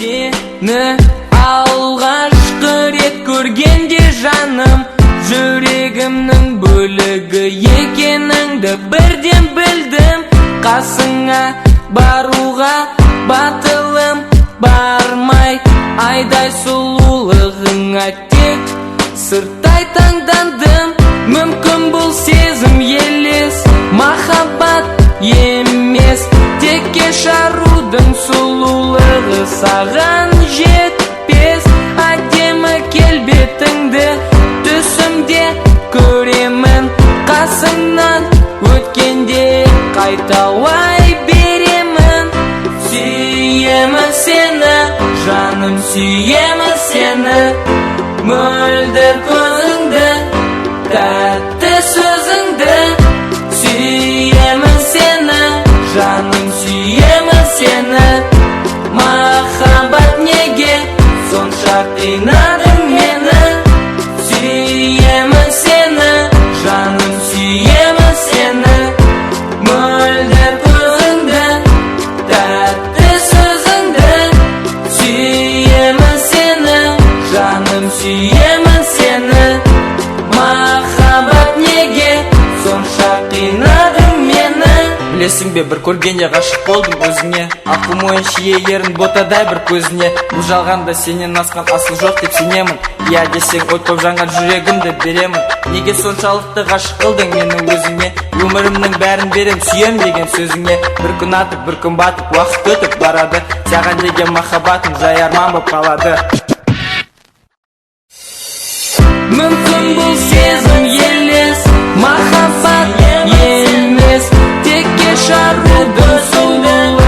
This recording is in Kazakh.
Seni alғашқы рет көргенде жаным, жүрегімнің бөлігі екеніңді бірден білдім. Қасыңа баруға батылым бармай, айдай сұлулығыңа тек сырттай таңдандым. Мүмкін бұл сезім елес, махаббат емес, текке шарудың сұлулығы саған жетпес. Әдемі келбетіңді түсімде көремін, қасыңнан өткенде қайталай беремін. Сүйемін сені, жаным, сүйемін сені, мөлдір көзіңді, тәтті сөзіңді. Сүйемін сені, жаным, сүйемін сені, махаббат неге сонша қинадың мені? Сүйемін сені, жаным, сүйемін сені, мөлдір көзіңді, тәтті сөзіңді. Сүйемін сені, жаным, сүйемін сені, махаббат неге сонша қинадың мені? Білесің бе, бір көргенде ғашық болдым өзіңе, ақыл мойын шие ерін ботадай бір көзіне. Бұл жалғанда сенен асқан асыл жоқ деп сенемін. Я десең от көп жанған жүрегімді беремін. Неге соншалықты ғашық қылдың мені өзіңе? Өмірімнің бәрін берем сүйем деген сөзіңе. Бір күн атып, бір күн батып, уақыт өтіп барады. Саған деген махаббатым жай арман болып қалады. Мүмкін бұл сезім елес, махаббат емес, текке шарудың сұлулығы